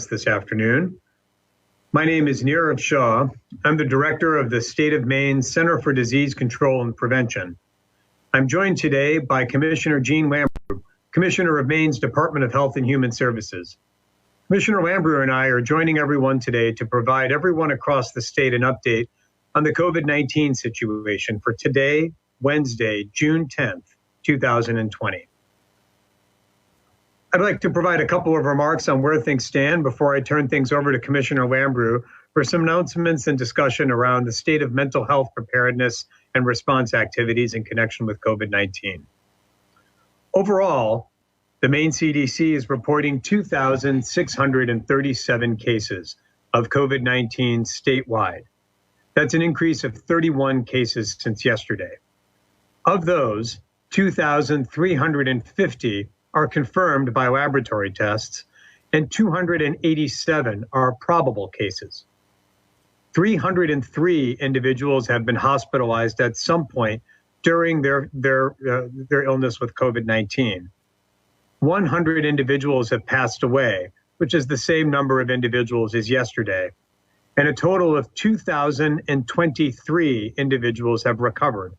us this afternoon. My name is Nirav Shah. I'm the director of the State of Maine Center for Disease Control and Prevention. I'm joined today by Commissioner Jean Lambrou, Commissioner of Maine's Department of Health and Human Services. Commissioner Lambrou and I are joining everyone today to provide everyone across the state an update on the COVID-19 situation for today, Wednesday, June 10th, 2020. I'd like to provide a couple of remarks on where things stand before I turn things over to Commissioner Lambrou for some announcements and discussion around the state of mental health preparedness and response activities in connection with COVID-19. Overall, the Maine CDC is reporting 2,637 cases of COVID-19 statewide. That's an increase of 31 cases since yesterday. Of those, 2,350 are confirmed by laboratory tests, and 287 are probable cases. 303 individuals have been hospitalized at some point during their illness with COVID-19. 100 individuals have passed away, which is the same number of individuals as yesterday, and a total of 2,023 individuals have recovered,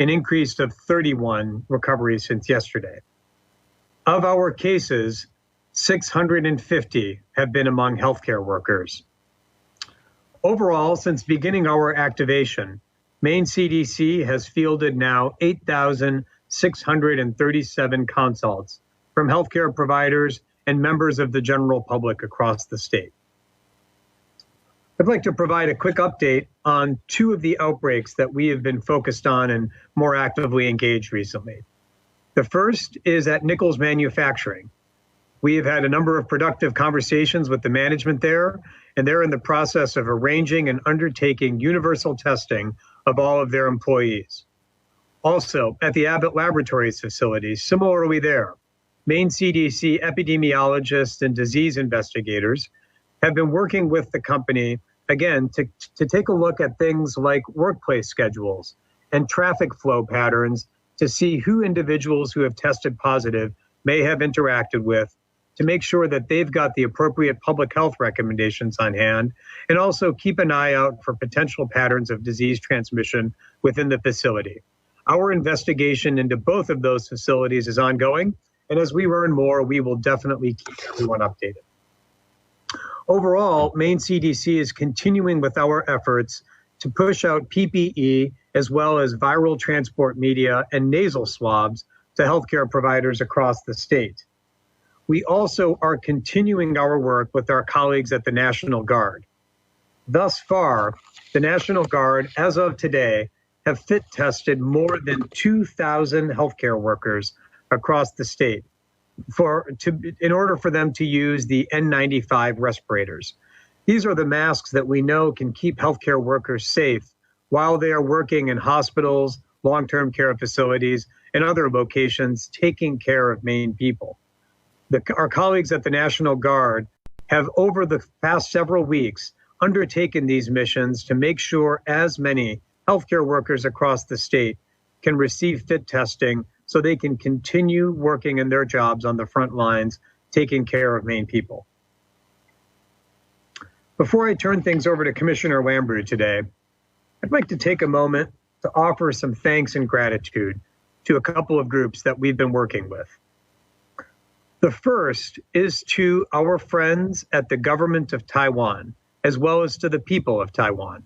an increase of 31 recoveries since yesterday. Of our cases, 650 have been among healthcare workers. Overall, since beginning our activation, Maine CDC has fielded now 8,637 consults from healthcare providers and members of the general public across the state. I'd like to provide a quick update on two of the outbreaks that we have been focused on and more actively engaged recently. The first is at Nichols Manufacturing. We have had a number of productive conversations with the management there, and they're in the process of arranging and undertaking universal testing of all of their employees. Also, at the Abbott Laboratories facility, similarly there, Maine CDC epidemiologists and disease investigators have been working with the company, again, to take a look at things like workplace schedules and traffic flow patterns to see who individuals who have tested positive may have interacted with, to make sure that they've got the appropriate public health recommendations on hand, and also keep an eye out for potential patterns of disease transmission within the facility. Our investigation into both of those facilities is ongoing, and as we learn more, we will definitely keep everyone updated. Overall, Maine CDC is continuing with our efforts to push out PPE as well as viral transport media and nasal swabs to healthcare providers across the state. We also are continuing our work with our colleagues at the National Guard. Thus far, the National Guard, as of today, have fit tested more than 2,000 healthcare workers across the state in order for them to use the N95 respirators. These are the masks that we know can keep healthcare workers safe while they are working in hospitals, long-term care facilities, and other locations taking care of Maine people. Our colleagues at the National Guard have, over the past several weeks, undertaken these missions to make sure as many healthcare workers across the state can receive fit testing so they can continue working in their jobs on the front lines, taking care of Maine people. Before I turn things over to Commissioner Lambrou today, I'd like to take a moment to offer some thanks and gratitude to a couple of groups that we've been working with. The first is to our friends at the government of Taiwan, as well as to the people of Taiwan.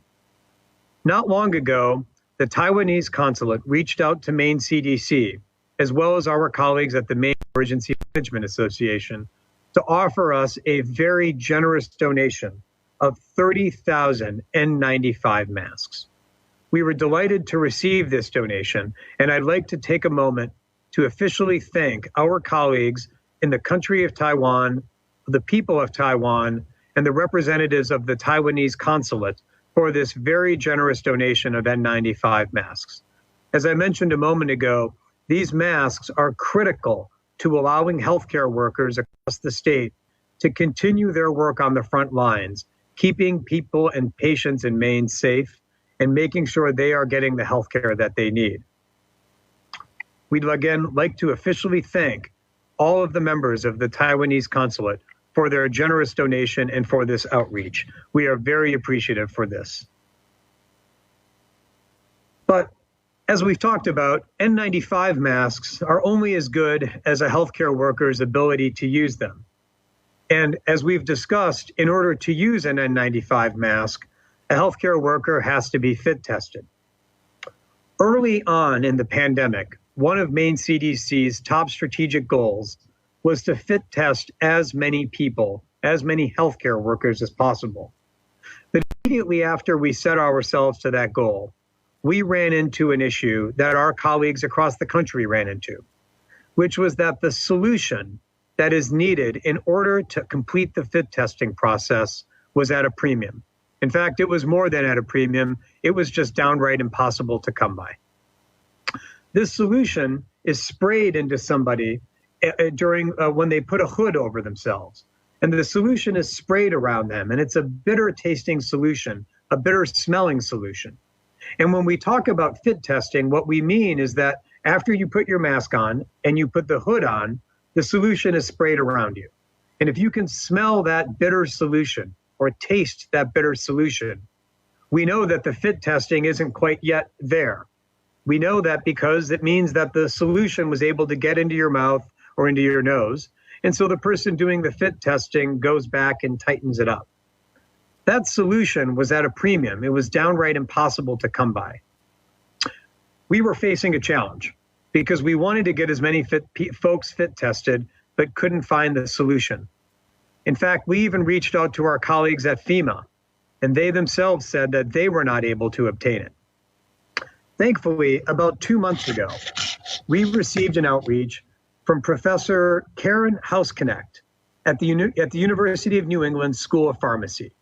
Not long ago, the Taiwanese consulate reached out to Maine CDC, as well as our colleagues at the Maine Emergency Management Association, to offer us a very generous donation of 30,000 N95 masks. We were delighted to receive this donation, and I'd like to take a moment to officially thank our colleagues in the country of Taiwan, the people of Taiwan, and the representatives of the Taiwanese consulate for this very generous donation of N95 masks. As I mentioned a moment ago, these masks are critical to allowing healthcare workers across the state to continue their work on the front lines, keeping people and patients in Maine safe and making sure they are getting the healthcare that they need. We'd again like to officially thank all of the members of the Taiwanese consulate for their generous donation and for this outreach. We are very appreciative for this. But as we've talked about, N95 masks are only as good as a healthcare worker's ability to use them. And as we've discussed, in order to use an N95 mask, a healthcare worker has to be fit tested. Early on in the pandemic, one of Maine CDC's top strategic goals was to fit test as many people, as many healthcare workers as possible. But immediately after we set ourselves to that goal, we ran into an issue that our colleagues across the country ran into, which was that the solution that is needed in order to complete the fit testing process was at a premium. In fact, it was more than at a premium. It was just downright impossible to come by. This solution is sprayed into somebody during when they put a hood over themselves. And the solution is sprayed around them. And it's a bitter tasting solution, a bitter smelling solution. And when we talk about fit testing, what we mean is that after you put your mask on and you put the hood on, the solution is sprayed around you. And if you can smell that bitter solution or taste that bitter solution, we know that the fit testing isn't quite yet there. We know that because it means that the solution was able to get into your mouth or into your nose. And so the person doing the fit testing goes back and tightens it up. That solution was at a premium. It was downright impossible to come by. We were facing a challenge because we wanted to get as many folks fit tested, but couldn't find the solution. In fact, we even reached out to our colleagues at FEMA, and they themselves said that they were not able to obtain it. Thankfully, about 2 months ago, we received an outreach from Professor Karen Housknecht at the University of New England School of Pharmacy.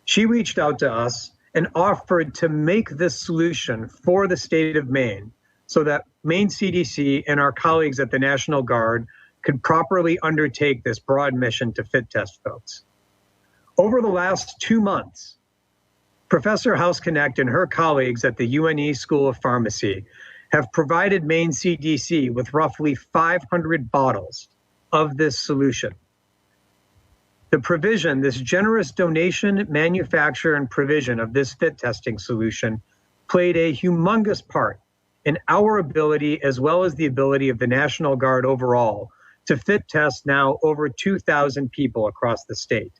She reached out to us and offered to make this solution for the state of Maine so that Maine CDC and our colleagues at the National Guard could properly undertake this broad mission to fit test folks. Over the last 2 months, Professor Housknecht and her colleagues at the UNE School of Pharmacy have provided Maine CDC with roughly 500 bottles of this solution. The provision, this generous donation, manufacture, and provision of this fit testing solution played a humongous part in our ability, as well as the ability of the National Guard overall, to fit test now over 2,000 people across the state.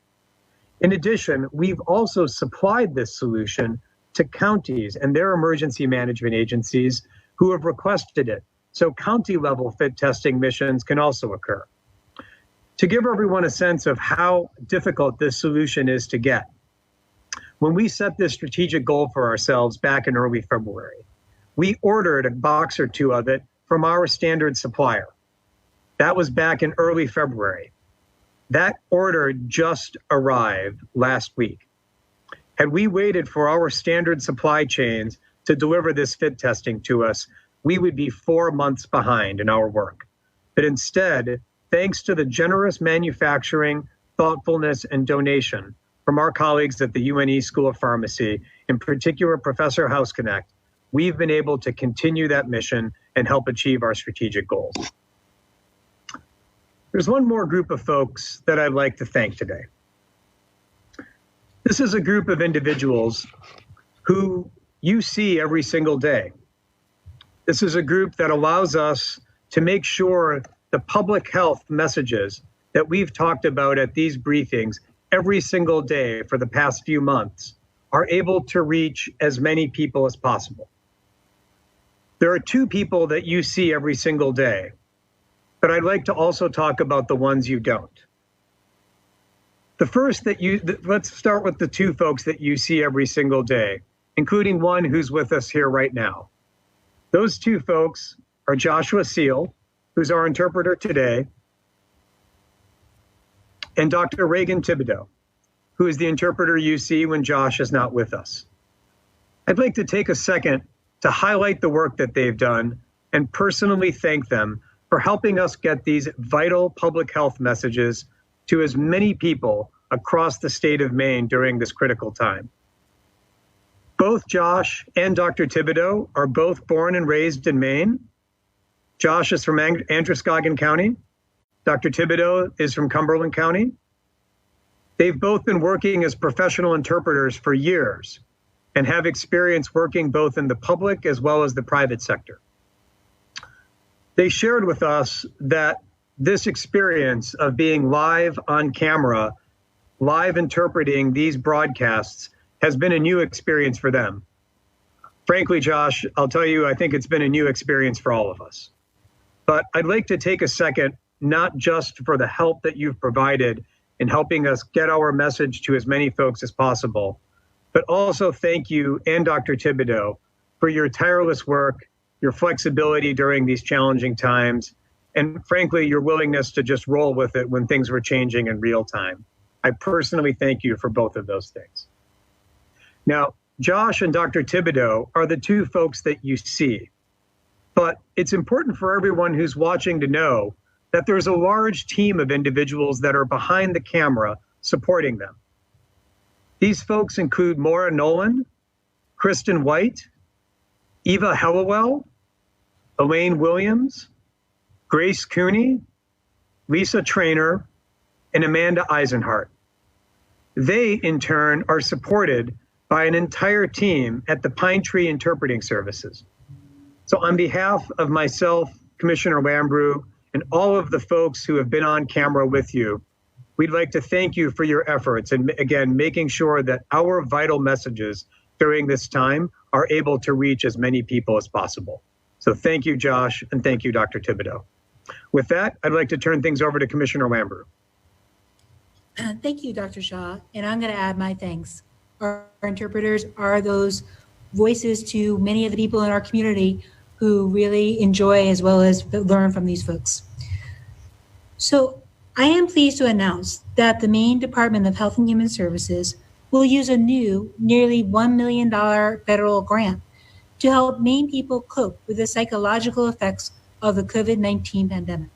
In addition, we've also supplied this solution to counties and their emergency management agencies who have requested it, so county-level fit testing missions can also occur. To give everyone a sense of how difficult this solution is to get, when we set this strategic goal for ourselves back in early February, we ordered a box or two of it from our standard supplier. That was back in early February. That order just arrived last week. Had we waited for our standard supply chains to deliver this fit testing to us, we would be 4 months behind in our work. But instead, thanks to the generous manufacturing, thoughtfulness, and donation from our colleagues at the UNE School of Pharmacy, in particular Professor Housknecht, we've been able to continue that mission and help achieve our strategic goals. There's one more group of folks that I'd like to thank today. This is a group of individuals who you see every single day. This is a group that allows us to make sure the public health messages that we've talked about at these briefings every single day for the past few months are able to reach as many people as possible. There are two people that you see every single day, but I'd like to also talk about the ones you don't. The first let's start with the two folks that you see every single day, including one who's with us here right now. Those two folks are Joshua Seal, who's our interpreter today, and Dr. Reagan Thibodeau, who is the interpreter you see when Josh is not with us. I'd like to take a second to highlight the work that they've done and personally thank them for helping us get these vital public health messages to as many people across the state of Maine during this critical time. Both Josh and Dr. Thibodeau are both born and raised in Maine. Josh is from Androscoggin County. Dr. Thibodeau is from Cumberland County. They've both been working as professional interpreters for years and have experience working both in the public as well as the private sector. They shared with us that this experience of being live on camera, live interpreting these broadcasts, has been a new experience for them. Frankly, Josh, I'll tell you, I think it's been a new experience for all of us. But I'd like to take a second, not just for the help that you've provided in helping us get our message to as many folks as possible, but also thank you and Dr. Thibodeau for your tireless work, your flexibility during these challenging times, and frankly, your willingness to just roll with it when things were changing in real time. I personally thank you for both of those things. Now, Josh and Dr. Thibodeau are the two folks that you see, but it's important for everyone who's watching to know that there's a large team of individuals that are behind the camera supporting them. These folks include Maura Nolan, Kristen White, Eva Hellewell, Elaine Williams, Grace Cooney, Lisa Traynor, and Amanda Eisenhart. They, in turn, are supported by an entire team at the Pine Tree Interpreting Services. So on behalf of myself, Commissioner Lambrou, and all of the folks who have been on camera with you, we'd like to thank you for your efforts and, again, making sure that our vital messages during this time are able to reach as many people as possible. So thank you, Josh, and thank you, Dr. Thibodeau. With that, I'd like to turn things over to Commissioner Lambrou. Thank you, Dr. Shaw, and I'm going to add my thanks. Our interpreters are those voices to many of the people in our community who really enjoy as well as learn from these folks. So I am pleased to announce that the Maine Department of Health and Human Services will use a new nearly $1 million federal grant to help Maine people cope with the psychological effects of the COVID-19 pandemic.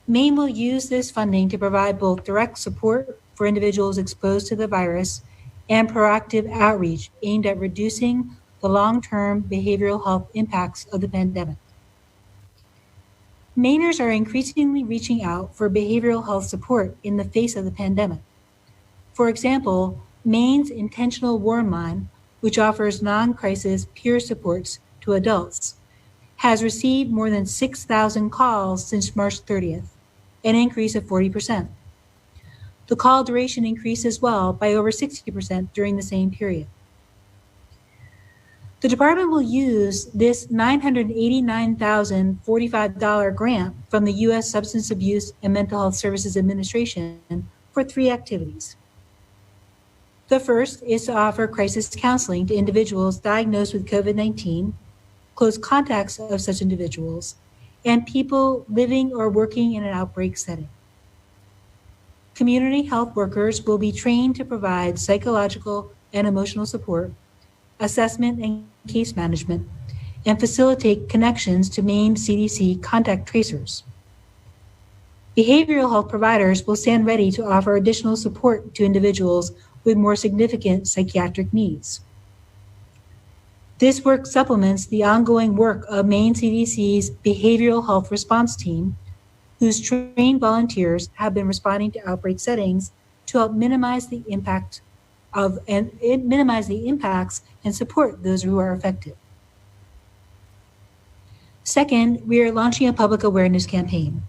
Maine will use this funding to provide both direct support for individuals exposed to the virus and proactive outreach aimed at reducing the long-term behavioral health impacts of the pandemic. Mainers are increasingly reaching out for behavioral health support in the face of the pandemic. For example, Maine's Intentional Warm Line, which offers non-crisis peer supports to adults, has received more than 6,000 calls since March 30th, an increase of 40%. The call duration increased as well by over 60% during the same period. The department will use this $989,045 grant from the U.S. Substance Abuse and Mental Health Services Administration for 3 activities. The first is to offer crisis counseling to individuals diagnosed with COVID-19, close contacts of such individuals, and people living or working in an outbreak setting. Community health workers will be trained to provide psychological and emotional support, assessment and case management, and facilitate connections to Maine CDC contact tracers. Behavioral health providers will stand ready to offer additional support to individuals with more significant psychiatric needs. This work supplements the ongoing work of Maine CDC's Behavioral Health Response Team, whose trained volunteers have been responding to outbreak settings to help minimize the impacts and support those who are affected. Second, we are launching a public awareness campaign.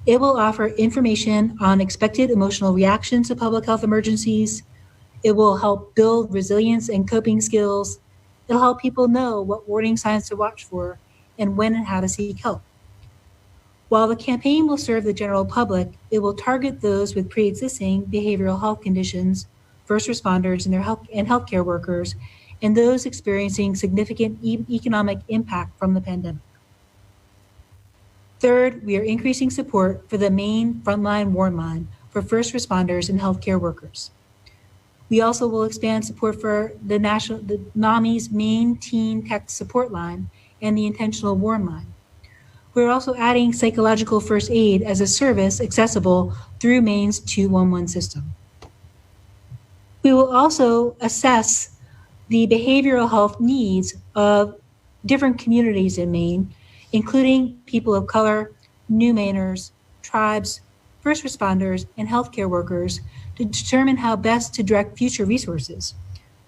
It will offer information on expected emotional reactions to public health emergencies. It will help build resilience and coping skills. It'll help people know what warning signs to watch for and when and how to seek help. While the campaign will serve the general public, it will target those with pre-existing behavioral health conditions, first responders and healthcare workers, and those experiencing significant economic impact from the pandemic. Third, we are increasing support for the Maine Frontline Warm Line for first responders and healthcare workers. We also will expand support for the NAMI's Maine Teen Tech Support Line and the Intentional Warm Line. We're also adding psychological first aid as a service accessible through Maine's 211 system. We will also assess the behavioral health needs of different communities in Maine, including people of color, new Mainers, tribes, first responders, and healthcare workers to determine how best to direct future resources.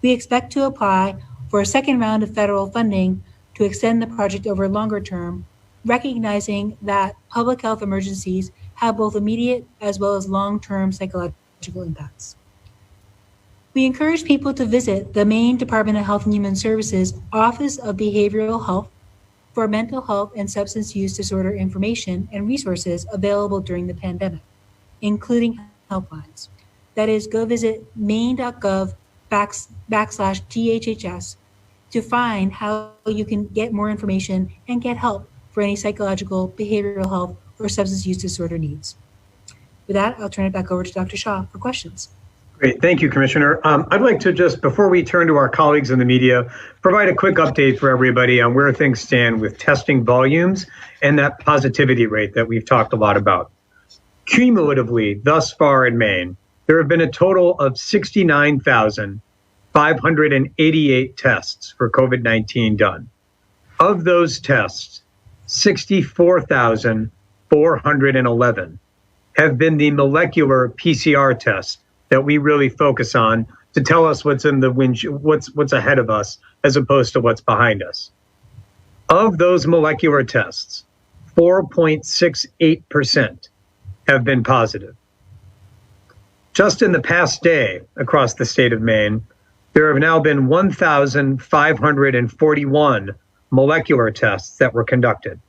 We expect to apply for a second round of federal funding to extend the project over longer term, recognizing that public health emergencies have both immediate as well as long-term psychological impacts. We encourage people to visit the Maine Department of Health and Human Services Office of Behavioral Health for mental health and substance use disorder information and resources available during the pandemic, including helplines. That is, go visit maine.gov/DHHS to find how you can get more information and get help for any psychological, behavioral health, or substance use disorder needs. With that, I'll turn it back over to Dr. Shaw for questions. Great. Thank you, Commissioner. I'd like to just, before we turn to our colleagues in the media, provide a quick update for everybody on where things stand with testing volumes and that positivity rate that we've talked a lot about. Cumulatively, thus far in Maine, there have been a total of 69,588 tests for COVID-19 done. Of those tests, 64,411 have been the molecular PCR tests that we really focus on to tell us what's in the what's ahead of us as opposed to what's behind us. Of those molecular tests, 4.68% have been positive. Just in the past day across the state of Maine, there have now been 1,541 molecular tests that were conducted.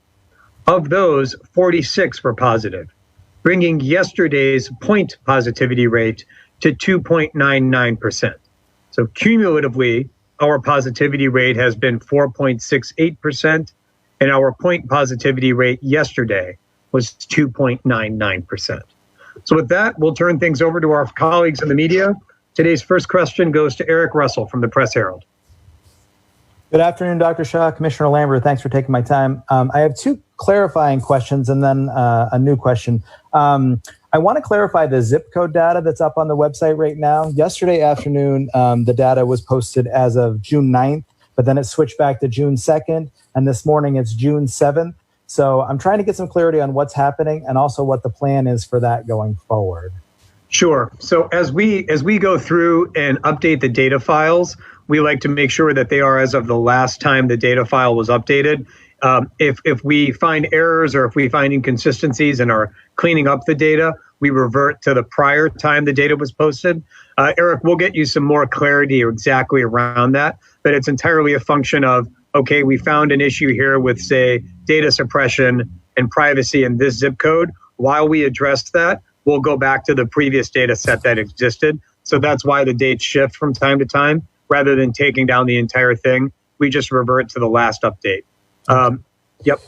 Of those, 46 were positive, bringing yesterday's point positivity rate to 2.99%. So cumulatively, our positivity rate has been 4.68%, and our point positivity rate yesterday was 2.99%. So with that, we'll turn things over to our colleagues in the media. Today's first question goes to Eric Russell from the Press Herald. Good afternoon, Dr. Shaw, Commissioner Lambert. Thanks for taking my time. I have two clarifying questions and then a new question. I want to clarify the zip code data that's up on the website right now. Yesterday afternoon, the data was posted as of June 9th, but then it switched back to June 2nd, and this morning it's June 7th. So I'm trying to get some clarity on what's happening and also what the plan is for that going forward. Sure. So as we go through and update the data files, we like to make sure that they are as of the last time the data file was updated. If we find errors or if we find inconsistencies and are cleaning up the data, we revert to the prior time the data was posted. Eric, we'll get you some more clarity exactly around that, but it's entirely a function of, okay, we found an issue here with, say, data suppression and privacy in this zip code. While we address that, we'll go back to the previous data set that existed. So that's why the dates shift from time to time. Rather than taking down the entire thing, we just revert to the last update. Yep.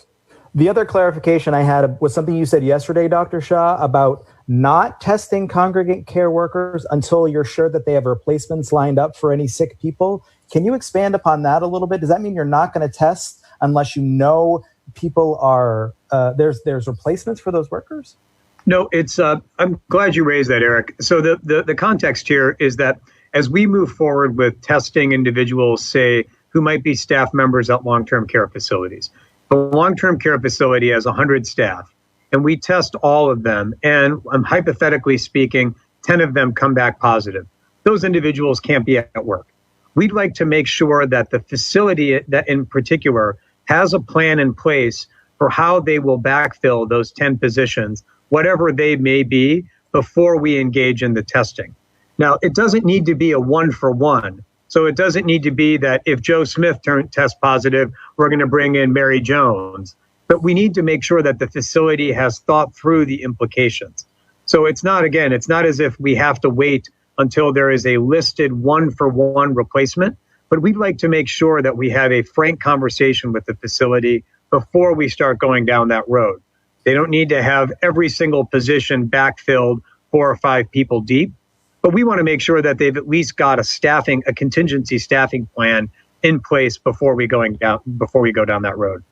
The other clarification I had was something you said yesterday, Dr. Shaw, about not testing congregate care workers until you're sure that they have replacements lined up for any sick people. Can you expand upon that a little bit? Does that mean you're not going to test unless you know people are, there's replacements for those workers? No, it's, I'm glad you raised that, Eric. So the context here is that as we move forward with testing individuals, say, who might be staff members at long-term care facilities, the long-term care facility has 100 staff, and we test all of them, and hypothetically speaking, 10 of them come back positive. Those individuals can't be at work. We'd like to make sure that the facility that in particular has a plan in place for how they will backfill those 10 positions, whatever they may be, before we engage in the testing. Now, it doesn't need to be a one-for-one. So it doesn't need to be that if Joe Smith tests positive, we're going to bring in Mary Jones. But we need to make sure that the facility has thought through the implications. So it's not as if we have to wait until there is a listed one-for-one replacement. But we'd like to make sure that we have a frank conversation with the facility before we start going down that road. They don't need to have every single position backfilled 4 or 5 people deep. But we want to make sure that they've at least got a contingency staffing plan in place before we go down that road.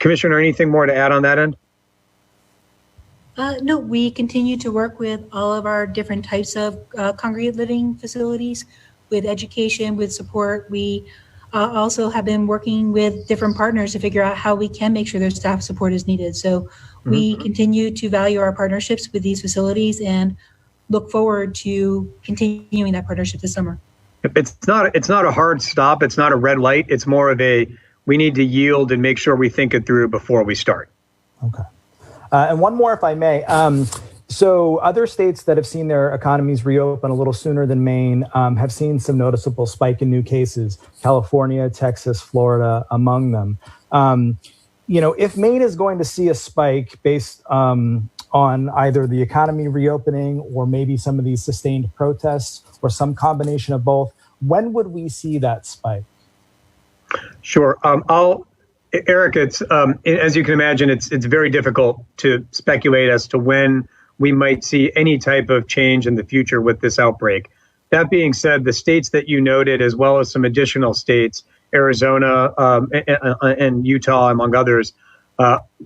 Commissioner, anything more to add on that end? No, we continue to work with all of our different types of congregate living facilities with education, with support. We also have been working with different partners to figure out how we can make sure their staff support is needed. So we continue to value our partnerships with these facilities and look forward to continuing that partnership this summer. It's not a hard stop. It's not a red light. It's more of a, we need to yield and make sure we think it through before we start. Okay. And one more, if I may. So other states that have seen their economies reopen a little sooner than Maine have seen some noticeable spike in new cases. California, Texas, Florida, among them. If Maine is going to see a spike based on either the economy reopening or maybe some of these sustained protests or some combination of both, when would we see that spike? Sure. Eric, it's as you can imagine, it's very difficult to speculate as to when we might see any type of change in the future with this outbreak. That being said, the states that you noted, as well as some additional states, Arizona and Utah, among others,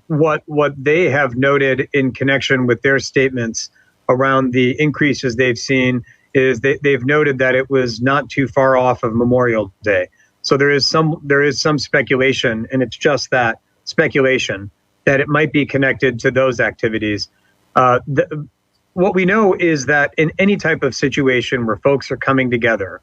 what they have noted in connection with their statements around the increases they've seen is they've noted that it was not too far off of Memorial Day. So there is some speculation, and it's just that speculation, that it might be connected to those activities. What we know is that in any type of situation where folks are coming together,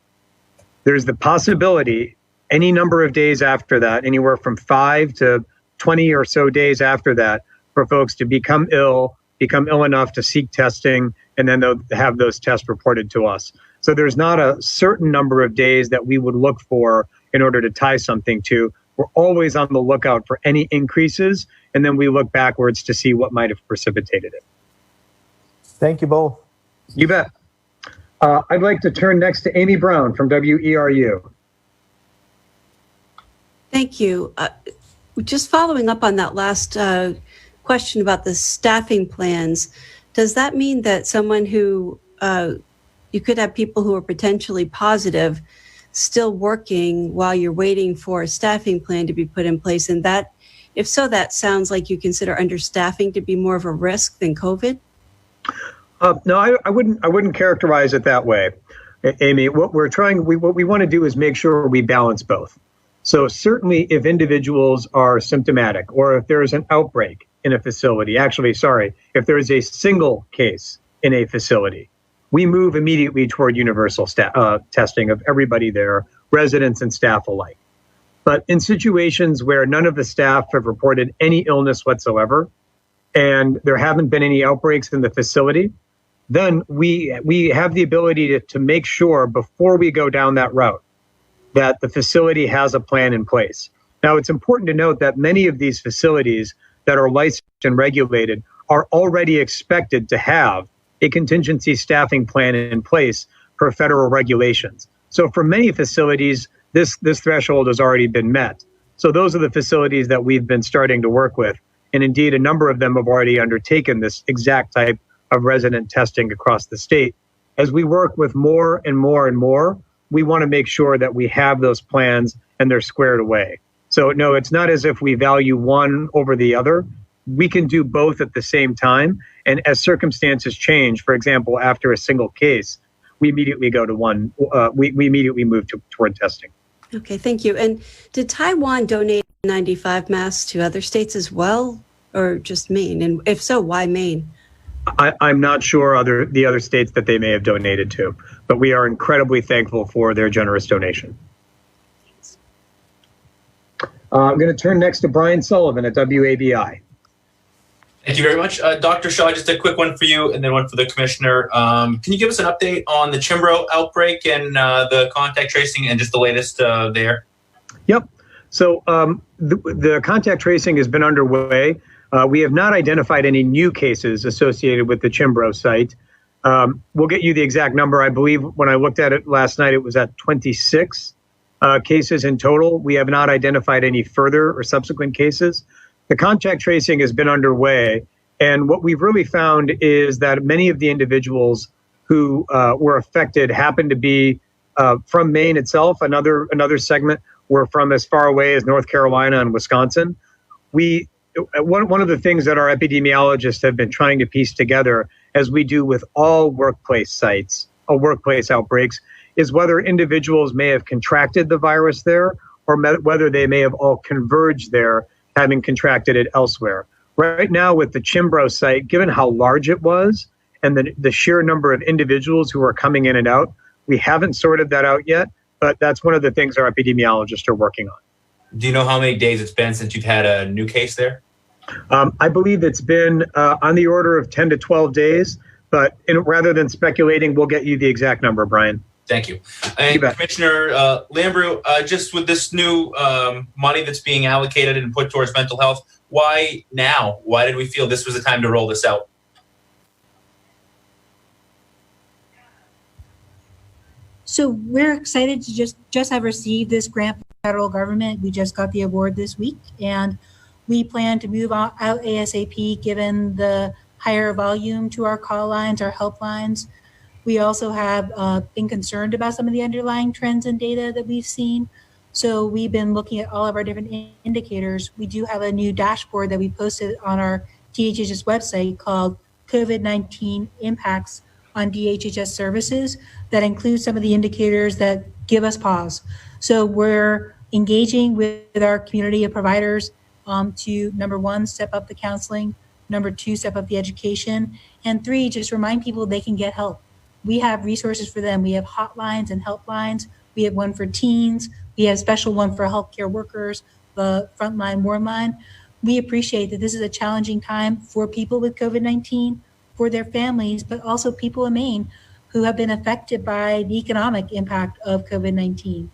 there's the possibility any number of days after that, anywhere from 5 to 20 or so days after that, for folks to become ill enough to seek testing, and then they'll have those tests reported to us. So there's not a certain number of days that we would look for in order to tie something to. We're always on the lookout for any increases, and then we look backwards to see what might have precipitated it. Thank you both. You bet. I'd like to turn next to Amy Brown from WERU. Thank you. Just following up on that last question about the staffing plans, does that mean that someone who, you could have people who are potentially positive still working while you're waiting for a staffing plan to be put in place? And that, if so, that sounds like you consider understaffing to be more of a risk than COVID? No, I wouldn't characterize it that way, Amy. What we want to do is make sure we balance both. So certainly if individuals are symptomatic, or if there is an outbreak in a facility, if there is a single case in a facility, we move immediately toward universal testing of everybody there, residents and staff alike. But in situations where none of the staff have reported any illness whatsoever, and there haven't been any outbreaks in the facility, then we have the ability to make sure before we go down that route that the facility has a plan in place. Now, it's important to note that many of these facilities that are licensed and regulated are already expected to have a contingency staffing plan in place per federal regulations. So for many facilities, this threshold has already been met. So those are the facilities that we've been starting to work with. And indeed, a number of them have already undertaken this exact type of resident testing across the state. As we work with more and more and more, we want to make sure that we have those plans and they're squared away. So no, it's not as if we value one over the other. We can do both at the same time. And as circumstances change, for example, after a single case, we immediately go to one, we immediately move toward testing. Okay, thank you. And did Taiwan donate N95 masks to other states as well, or just Maine? And if so, why Maine? I'm not sure the other states that they may have donated to, but we are incredibly thankful for their generous donation. I'm going to turn next to Brian Sullivan at WABI. Thank you very much. Dr. Shaw, just a quick one for you and then one for the commissioner. Can you give us an update on the Chimbro outbreak and the contact tracing and just the latest there? Yep. So the contact tracing has been underway. We have not identified any new cases associated with the Chimbro site. We'll get you the exact number. I believe when I looked at it last night, it was at 26 cases in total. We have not identified any further or subsequent cases. The contact tracing has been underway. And what we've really found is that many of the individuals who were affected happened to be from Maine itself. Another segment were from as far away as North Carolina and Wisconsin. One of the things that our epidemiologists have been trying to piece together, as we do with all workplace sites or workplace outbreaks, is whether individuals may have contracted the virus there or whether they may have all converged there, having contracted it elsewhere. Right now with the Chimbro site, given how large it was and the sheer number of individuals who are coming in and out, we haven't sorted that out yet, but that's one of the things our epidemiologists are working on. Do you know how many days it's been since you've had a new case there? I believe it's been on the order of 10 to 12 days, but rather than speculating, we'll get you the exact number, Brian. Thank you. And Commissioner Lambrou, just with this new money that's being allocated and put towards mental health, why now? Why did we feel this was the time to roll this out? So we're excited to just have received this grant from the federal government. We just got the award this week, and we plan to move out ASAP given the higher volume to our call lines, our helplines. We also have been concerned about some of the underlying trends and data that we've seen. So we've been looking at all of our different indicators. We do have a new dashboard that we posted on our DHHS website called COVID-19 Impacts on DHHS Services that includes some of the indicators that give us pause. So we're engaging with our community of providers to, number one, step up the counseling, number two, step up the education, and three, just remind people they can get help. We have resources for them. We have hotlines and helplines. We have one for teens. We have a special one for healthcare workers, the frontline, warm line. We appreciate that this is a challenging time for people with COVID-19, for their families, but also people in Maine who have been affected by the economic impact of COVID-19.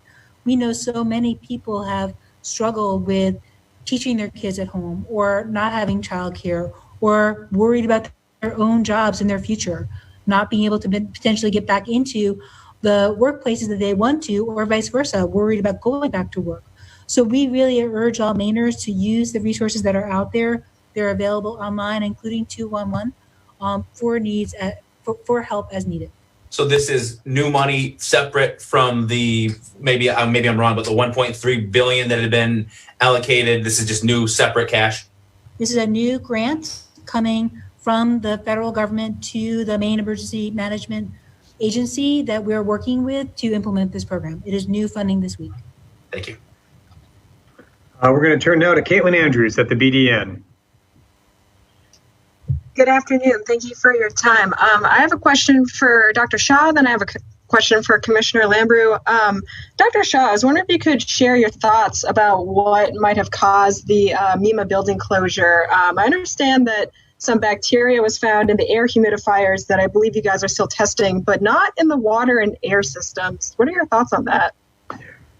We know so many people have struggled with teaching their kids at home or not having childcare or worried about their own jobs in their future, not being able to potentially get back into the workplaces that they want to, or vice versa, worried about going back to work. So we really urge all Mainers to use the resources that are out there. They're available online, including 211, for help as needed. So this is new money separate from the, maybe I'm wrong, but the 1.3 billion that had been allocated. This is just new separate cash. This is a new grant coming from the federal government to the Maine Emergency Management Agency that we're working with to implement this program. It is new funding this week. Thank you. We're going to turn now to Caitlin Andrews at the BDN. Good afternoon. Thank you for your time. I have a question for Dr. Shaw, then I have a question for Commissioner Lambrou. Dr. Shaw, I was wondering if you could share your thoughts about what might have caused the MEMA building closure. I understand that some bacteria was found in the air humidifiers that I believe you guys are still testing, but not in the water and air systems. What are your thoughts on that?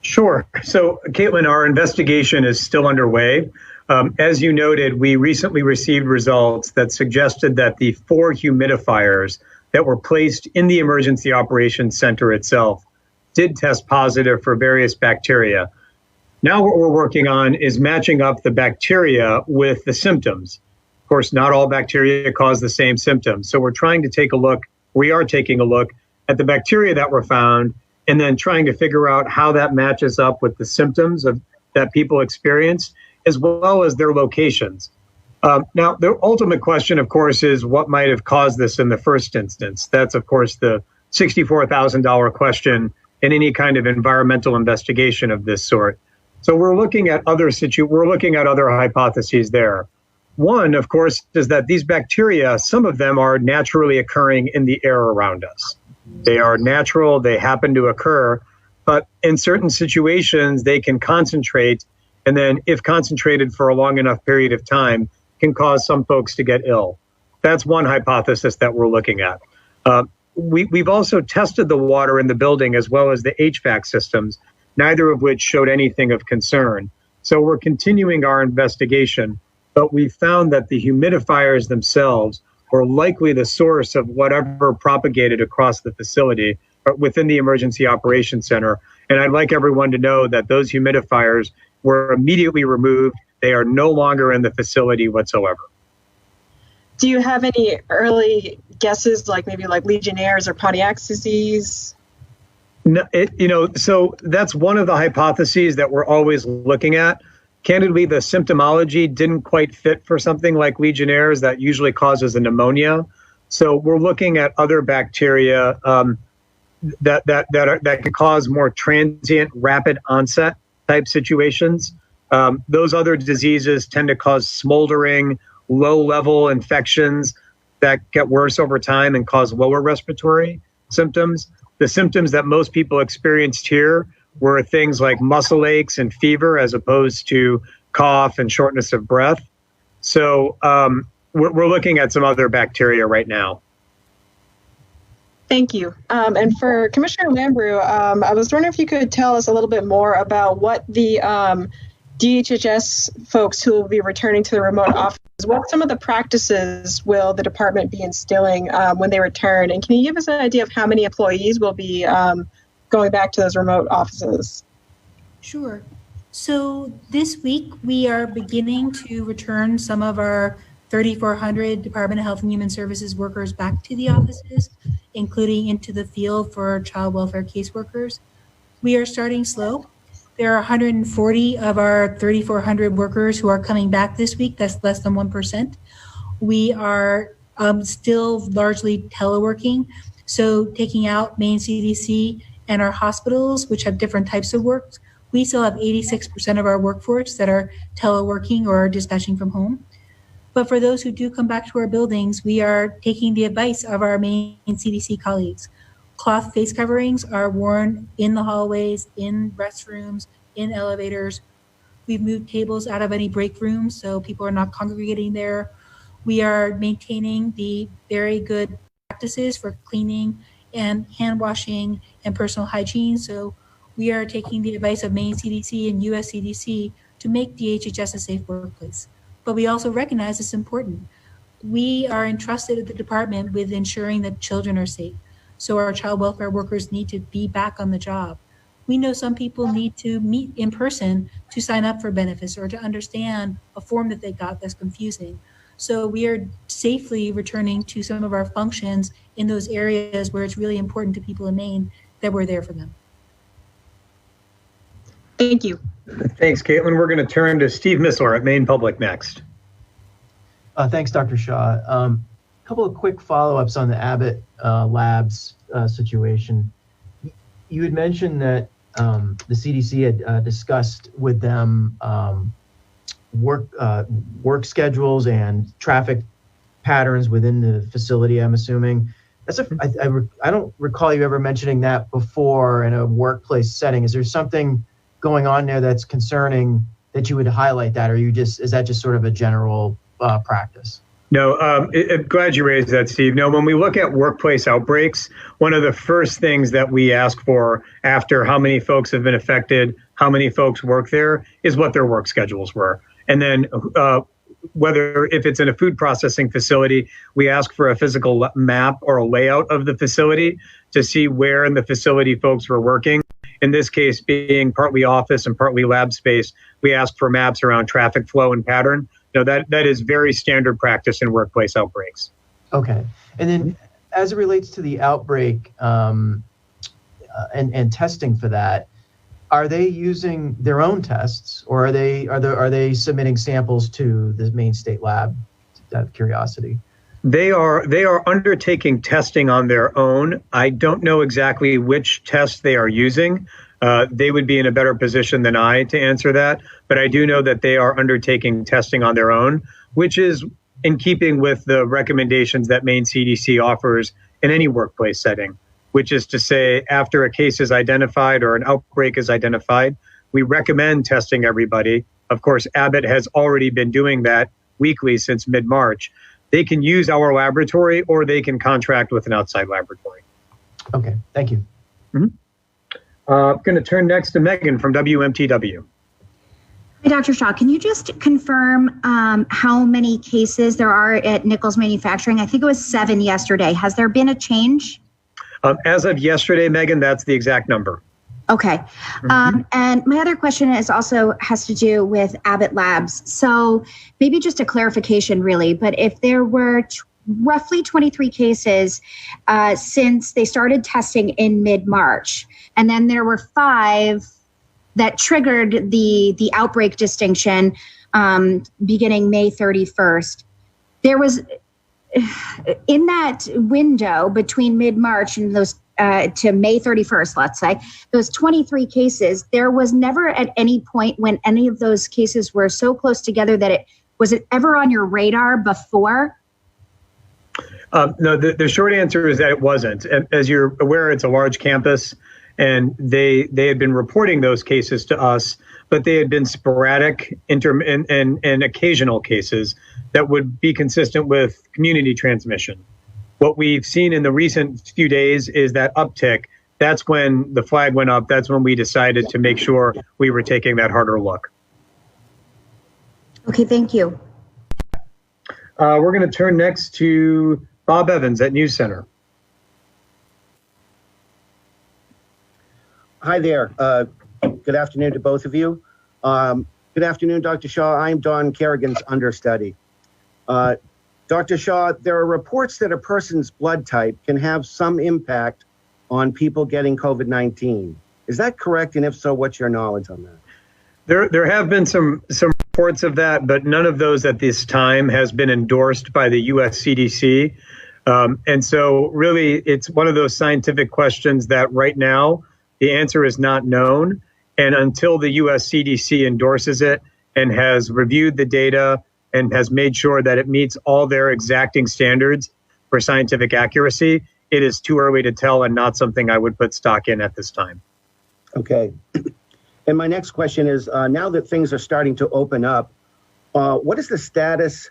Sure. So, Caitlin, our investigation is still underway. As you noted, we recently received results that suggested that the 4 humidifiers that were placed in the Emergency Operations Center itself did test positive for various bacteria. Now what we're working on is matching up the bacteria with the symptoms. Of course, not all bacteria cause the same symptoms. So we're trying to take a look, we are taking a look at the bacteria that were found and then trying to figure out how that matches up with the symptoms that people experience, as well as their locations. Now, the ultimate question, of course, is what might have caused this in the first instance. That's, of course, the $64,000 question in any kind of environmental investigation of this sort. So we're looking at other hypotheses there. One, of course, is that these bacteria, some of them are naturally occurring in the air around us. They are natural, they happen to occur, but in certain situations, they can concentrate, and then if concentrated for a long enough period of time, can cause some folks to get ill. That's one hypothesis that we're looking at. We've also tested the water in the building as well as the HVAC systems, neither of which showed anything of concern. So we're continuing our investigation, but we found that the humidifiers themselves were likely the source of whatever propagated across the facility or within the Emergency Operations Center. And I'd like everyone to know that those humidifiers were immediately removed. They are no longer in the facility whatsoever. Do you have any early guesses, like maybe like Legionnaire's or Pontiac's disease? No, so that's one of the hypotheses that we're always looking at. Candidly, the symptomology didn't quite fit for something like Legionnaire's that usually causes a pneumonia. So we're looking at other bacteria that could cause more transient, rapid onset type situations. Those other diseases tend to cause smoldering, low-level infections that get worse over time and cause lower respiratory symptoms. The symptoms that most people experienced here were things like muscle aches and fever as opposed to cough and shortness of breath. So we're looking at some other bacteria right now. Thank you. And for Commissioner Lambrou, I was wondering if you could tell us a little bit more about what the DHHS folks who will be returning to the remote office, what some of the practices will the department be instilling when they return? And can you give us an idea of how many employees will be going back to those remote offices? Sure. So this week, we are beginning to return some of our 3,400 Department of Health and Human Services workers back to the offices, including into the field for child welfare caseworkers. We are starting slow. There are 140 of our 3,400 workers who are coming back this week. That's less than 1%. We are still largely teleworking. So taking out Maine CDC and our hospitals, which have different types of work, we still have 86% of our workforce that are teleworking or dispatching from home. But for those who do come back to our buildings, we are taking the advice of our Maine CDC colleagues. Cloth face coverings are worn in the hallways, in restrooms, in elevators. We've moved tables out of any break rooms so people are not congregating there. We are maintaining the very good practices for cleaning and hand washing and personal hygiene. So we are taking the advice of Maine CDC and US CDC to make DHHS a safe workplace. But we also recognize it's important. We are entrusted at the department with ensuring that children are safe. So our child welfare workers need to be back on the job. We know some people need to meet in person to sign up for benefits or to understand a form that they got that's confusing. So we are safely returning to some of our functions in those areas where it's really important to people in Maine that we're there for them. Thank you. Thanks, Caitlin. We're going to turn to Steve Missler at Maine Public next. Thanks, Dr. Shaw. A couple of quick follow-ups on the Abbott Labs situation. You had mentioned that the CDC had discussed with them work schedules and traffic patterns within the facility, I'm assuming. I don't recall you ever mentioning that before in a workplace setting. Is there something going on there that's concerning that you would highlight that, or is that just sort of a general practice? No, I'm glad you raised that, Steve. No, when we look at workplace outbreaks, one of the first things that we ask for after how many folks have been affected, how many folks work there, is what their work schedules were. And then if it's in a food processing facility, we ask for a physical map or a layout of the facility to see where in the facility folks were working. In this case, being partly office and partly lab space, we ask for maps around traffic flow and pattern. That is very standard practice in workplace outbreaks. Okay. And then as it relates to the outbreak and testing for that, are they using their own tests, or are they submitting samples to the Maine State Lab? Out of curiosity. They are undertaking testing on their own. I don't know exactly which tests they are using. They would be in a better position than I to answer that, but I do know that they are undertaking testing on their own, which is in keeping with the recommendations that Maine CDC offers in any workplace setting, which is to say, after a case is identified or an outbreak is identified, we recommend testing everybody. Of course, Abbott has already been doing that weekly since mid-March. They can use our laboratory or they can contract with an outside laboratory. Okay, thank you. Mm-hmm. I'm going to turn next to Megan from WMTW. Hi, Dr. Shaw. Can you just confirm how many cases there are at Nichols Manufacturing? I think it was 7 yesterday. Has there been a change? As of yesterday, Megan, that's the exact number. Okay. And my other question has to do with Abbott Labs. So maybe just a clarification, really, but if there were roughly 23 cases since they started testing in mid-March, and then there were 5 that triggered the outbreak distinction beginning May 31st, there was, in that window between mid-March and those to May 31st, let's say, those 23 cases, there was never at any point when any of those cases were so close together that was it ever on your radar before? No, the short answer is that it wasn't. As you're aware, it's a large campus, and they had been reporting those cases to us, but they had been sporadic and occasional cases that would be consistent with community transmission. What we've seen in the recent few days is that uptick. That's when the flag went up. That's when we decided to make sure we were taking that harder look. Okay, thank you. We're going to turn next to Bob Evans at News Center. Hi there. Good afternoon to both of you. Good afternoon, Dr. Shaw. I'm Don Kerrigan's understudy. Dr. Shaw, there are reports that a person's blood type can have some impact on people getting COVID-19. Is that correct? And if so, what's your knowledge on that? There have been some reports of that, but none of those at this time has been endorsed by the US CDC. And so really, it's one of those scientific questions that right now, the answer is not known. And until the US CDC endorses it and has reviewed the data and has made sure that it meets all their exacting standards for scientific accuracy, it is too early to tell and not something I would put stock in at this time. Okay. And my next question is, now that things are starting to open up, what is the status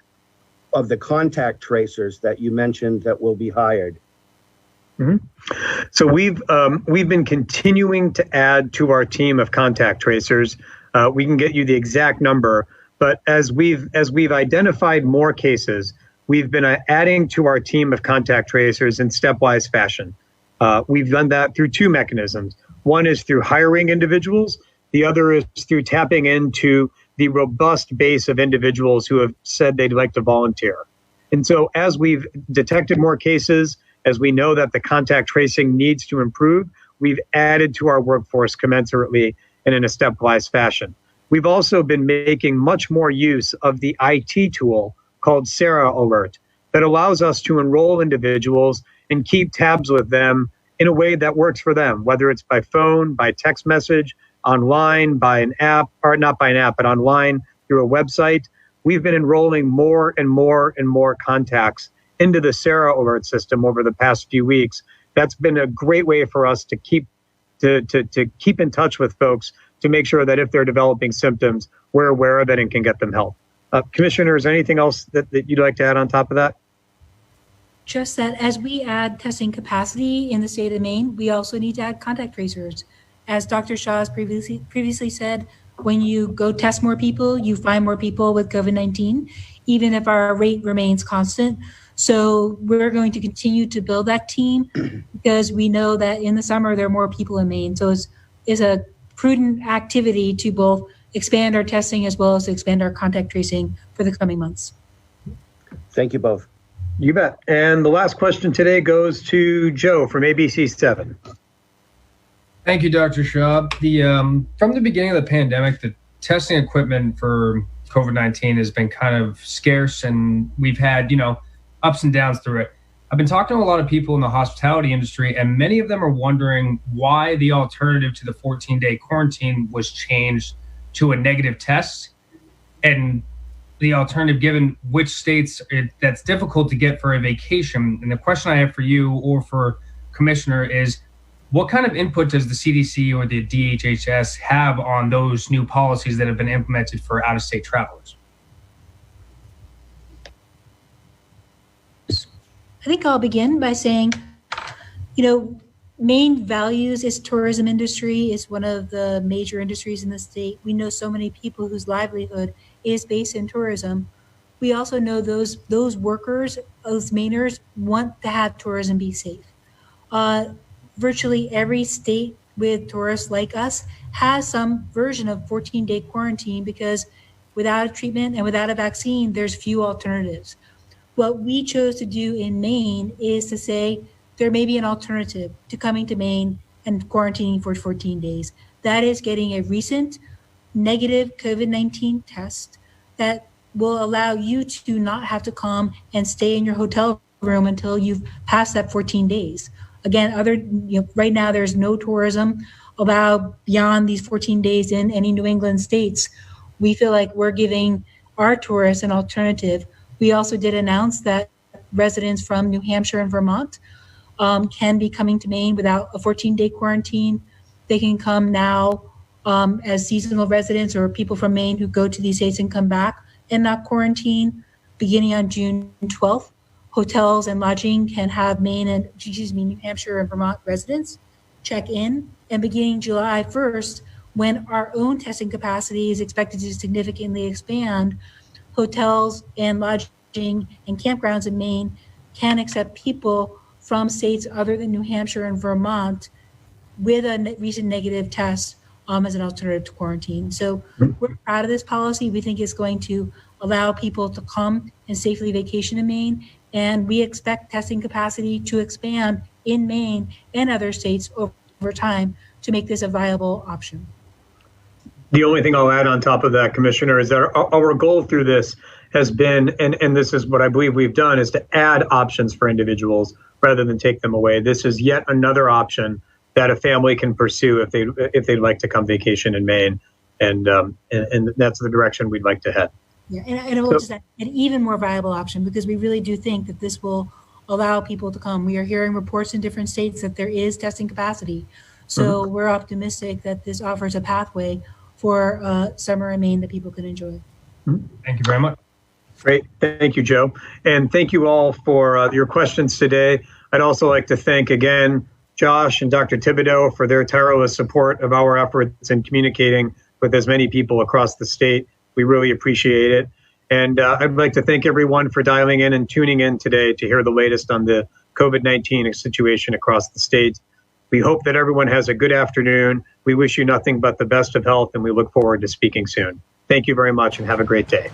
of the contact tracers that you mentioned that will be hired? Mm-hmm. So we've been continuing to add to our team of contact tracers. We can get you the exact number, but as we've identified more cases, we've been adding to our team of contact tracers in stepwise fashion. We've done that through two mechanisms. One is through hiring individuals. The other is through tapping into the robust base of individuals who have said they'd like to volunteer. And so as we've detected more cases, as we know that the contact tracing needs to improve, we've added to our workforce commensurately and in a stepwise fashion. We've also been making much more use of the IT tool called Sarah Alert that allows us to enroll individuals and keep tabs with them in a way that works for them, whether it's by phone, by text message, online, by an app, or not by an app, but online through a website. We've been enrolling more and more and more contacts into the Sarah Alert system over the past few weeks. That's been a great way for us to keep in touch with folks to make sure that if they're developing symptoms, we're aware of it and can get them help. Commissioner, is there anything else that you'd like to add on top of that? Just that as we add testing capacity in the state of Maine, we also need to add contact tracers. As Dr. Shaw has previously said, when you go test more people, you find more people with COVID-19, even if our rate remains constant. So we're going to continue to build that team because we know that in the summer, there are more people in Maine. So it's a prudent activity to both expand our testing as well as expand our contact tracing for the coming months. Thank you both. You bet. And the last question today goes to Joe from ABC 7. Thank you, Dr. Shaw. From the beginning of the pandemic, the testing equipment for COVID-19 has been kind of scarce, and we've had, ups and downs through it. I've been talking to a lot of people in the hospitality industry, and many of them are wondering why the alternative to the 14-day quarantine was changed to a negative test, and the alternative given which states that's difficult to get for a vacation. And the question I have for you or for Commissioner is, what kind of input does the CDC or the DHHS have on those new policies that have been implemented for out-of-state travelers? I think I'll begin by saying, Maine values its tourism industry. It's one of the major industries in the state. We know so many people whose livelihood is based in tourism. We also know those workers, those Mainers, want to have tourism be safe. Virtually every state with tourists like us has some version of 14-day quarantine because without a treatment and without a vaccine, there's few alternatives. What we chose to do in Maine is to say there may be an alternative to coming to Maine and quarantining for 14 days. That is getting a recent negative COVID-19 test that will allow you to not have to come and stay in your hotel room until you've passed that 14 days. Again, right now there's no tourism allowed beyond these 14 days in any New England states. We feel like we're giving our tourists an alternative. We also did announce that residents from New Hampshire and Vermont can be coming to Maine without a 14-day quarantine. They can come now as seasonal residents or people from Maine who go to these states and come back and not quarantine. Beginning on June 12th, hotels and lodging can have New Hampshire and Vermont residents check in. And beginning July 1st, when our own testing capacity is expected to significantly expand, hotels and lodging and campgrounds in Maine can accept people from states other than New Hampshire and Vermont with a recent negative test as an alternative to quarantine. So we're proud of this policy. We think it's going to allow people to come and safely vacation in Maine. And we expect testing capacity to expand in Maine and other states over time to make this a viable option. The only thing I'll add on top of that, Commissioner, is that our goal through this has been, and this is what I believe we've done, is to add options for individuals rather than take them away. This is yet another option that a family can pursue if they'd like to come vacation in Maine, and that's the direction we'd like to head. Yeah, and it will just add an even more viable option, because we really do think that this will allow people to come. We are hearing reports in different states that there is testing capacity. So we're optimistic that this offers a pathway for summer in Maine that people can enjoy. Thank you very much. Great. Thank you, Joe. And thank you all for your questions today. I'd also like to thank again Josh and Dr. Thibodeau for their tireless support of our efforts in communicating with as many people across the state. We really appreciate it. And I'd like to thank everyone for dialing in and tuning in today to hear the latest on the COVID-19 situation across the state. We hope that everyone has a good afternoon. We wish you nothing but the best of health, and we look forward to speaking soon. Thank you very much and have a great day.